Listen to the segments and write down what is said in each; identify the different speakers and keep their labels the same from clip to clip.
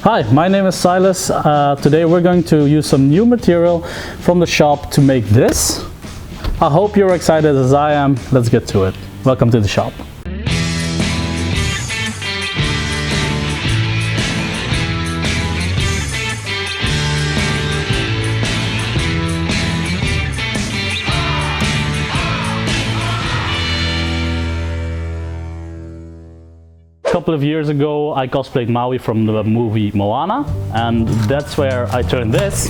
Speaker 1: Hi, my name is Silas. Today we're going to use some new material from the shop to make this. I hope you're excited as I am. Let's get to it. Welcome to the shop. A couple of years ago I cosplayed Maui from the movie Moana, and that's where I turned this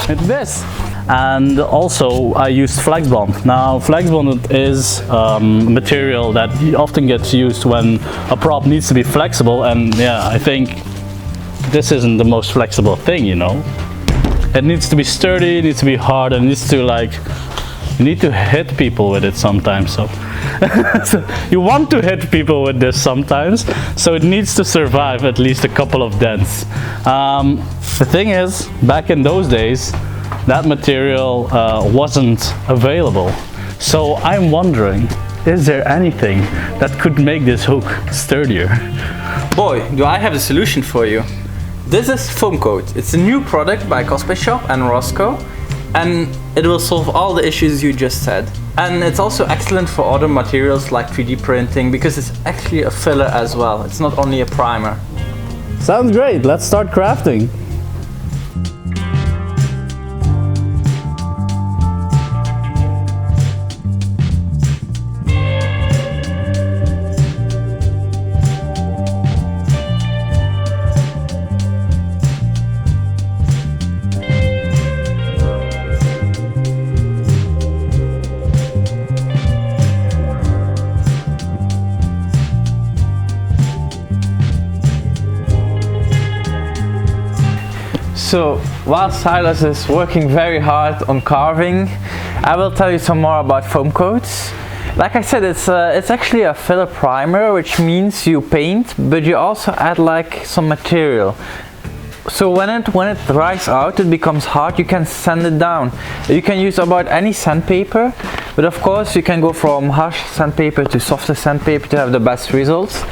Speaker 1: into this. And also I used flex bond. Now flex bond is material that often gets used when a prop needs to be flexible, and yeah, I think this isn't the most flexible thing, you know. It needs to be sturdy, it needs to be hard, and it needs to you need to hit people with it sometimes. So you want to hit people with this sometimes, so it needs to survive at least a couple of dents. The thing is, back in those days, that material wasn't available. So I'm wondering, is there anything that could make this hook sturdier?
Speaker 2: Boy, do I have a solution for you. This is FoamCoat. It's a new product by Cosplay Shop and Roscoe, and it will solve all the issues you just said. And it's also excellent for other materials like 3D printing, because it's actually a filler as well. It's not only a primer.
Speaker 1: Sounds great, let's start crafting.
Speaker 2: So, while Silas is working very hard on carving, I will tell you some more about foam coats. Like I said, it's actually a filler primer, which means you paint, but you also add some material. So when it dries out, it becomes hard, you can sand it down. You can use about any sandpaper, but of course you can go from harsh sandpaper to softer sandpaper to have the best results.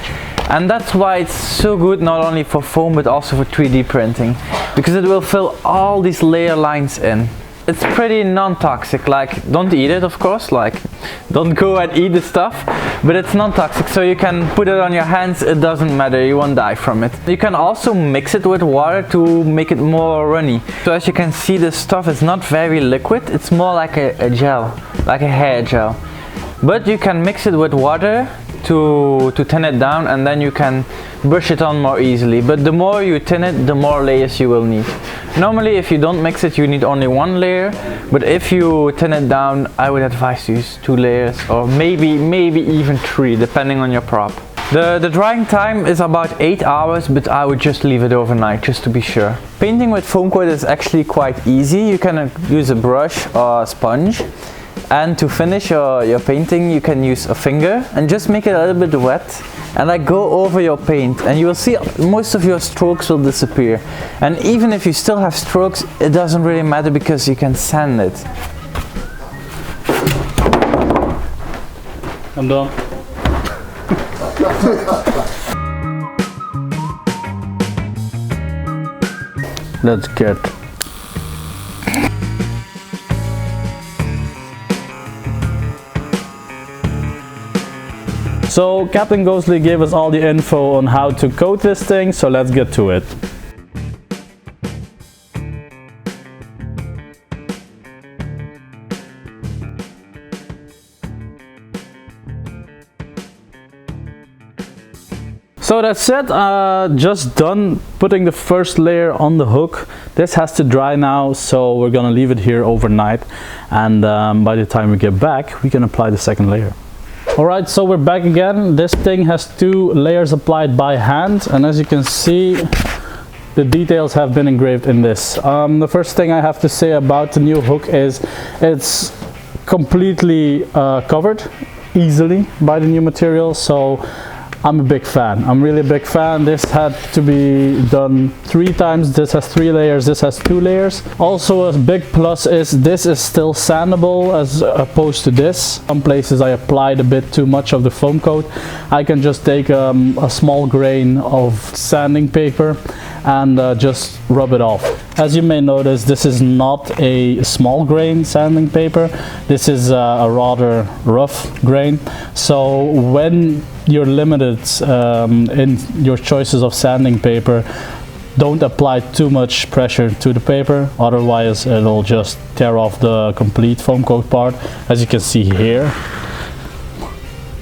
Speaker 2: And that's why it's so good, not only for foam but also for 3D printing, because it will fill all these layer lines in. It's pretty non-toxic, don't eat it, of course, don't go and eat the stuff, but it's non-toxic, so you can put it on your hands, it doesn't matter, you won't die from it. You can also mix it with water to make it more runny. So as you can see, this stuff is not very liquid, it's more like a gel, like a hair gel. But you can mix it with water to thin it down, and then you can brush it on more easily. But the more you thin it, the more layers you will need. Normally if you don't mix it, you need only one layer, but if you thin it down, I would advise to use 2 layers, or maybe even 3, depending on your prop. The drying time is about 8 hours, but I would just leave it overnight just to be sure. Painting with foam coat is actually quite easy. You can use a brush or a sponge. And to finish your painting, you can use a finger and just make it a little bit wet and go over your paint, and you will see most of your strokes will disappear. And even if you still have strokes, it doesn't really matter because you can sand it.
Speaker 1: I'm done. Let's get So Captain Ghostly gave us all the info on how to coat this thing, so let's get to it. So that's it, just done putting the first layer on the hook. This has to dry now, so we're gonna leave it here overnight, and by the time we get back, we can apply the second layer. Alright, so we're back again. This thing has 2 layers applied by hand, and as you can see, the details have been engraved in this. The first thing I have to say about the new hook is it's completely covered easily by the new material, so I'm a big fan. I'm really a big fan. This had to be done 3 times. This has 3 layers, this has 2 layers. Also, a big plus is this is still sandable as opposed to this. Some places I applied a bit too much of the foam coat. I can just take a small grain of sanding paper and just rub it off. As you may notice, this is not a small grain sanding paper. This is a rather rough grain. So when you're limited in your choices of sanding paper, don't apply too much pressure to the paper, otherwise it'll just tear off the complete foam coat part, as you can see here.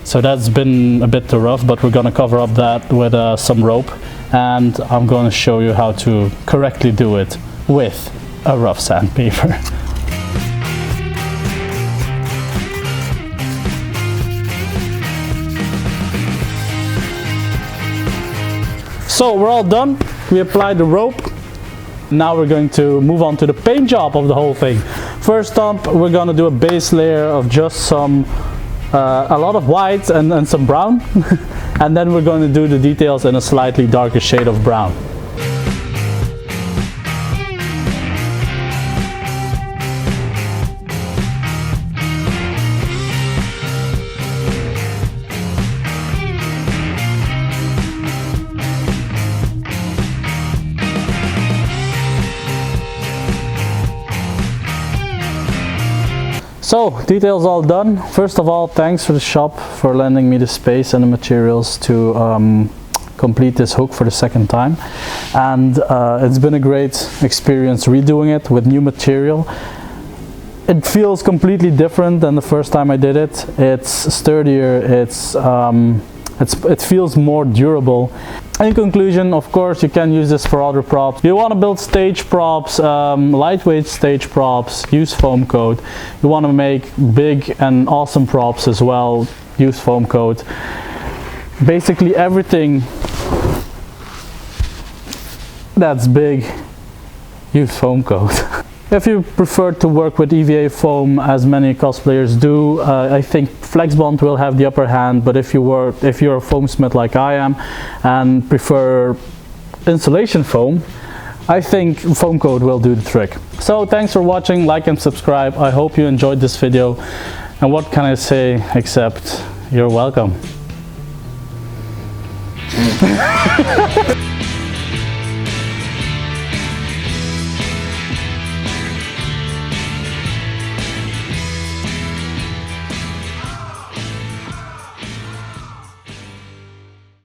Speaker 1: So that's been a bit too rough, but we're gonna cover up that with some rope, and I'm gonna show you how to correctly do it with a rough sandpaper. So we're all done. We applied the rope. Now we're going to move on to the paint job of the whole thing. First up, we're gonna do a base layer of just some a lot of white and some brown. And then we're going to do the details in a slightly darker shade of brown. So, details all done. First of all, thanks for the shop for lending me the space and the materials to complete this hook for the 2nd time. And it's been a great experience redoing it with new material. It feels completely different than the first time I did it. It's sturdier, it feels more durable. In conclusion, of course, you can use this for other props. You want to build stage props, lightweight stage props, use FoamCoat. You want to make big and awesome props as well, use FoamCoat. Basically everything that's big, use FoamCoat. If you prefer to work with EVA foam, as many cosplayers do, I think FlexBond will have the upper hand. But if you're a foamsmith like I am and prefer insulation foam, I think FoamCoat will do the trick. So thanks for watching, like and subscribe. I hope you enjoyed this video. And what can I say except you're welcome.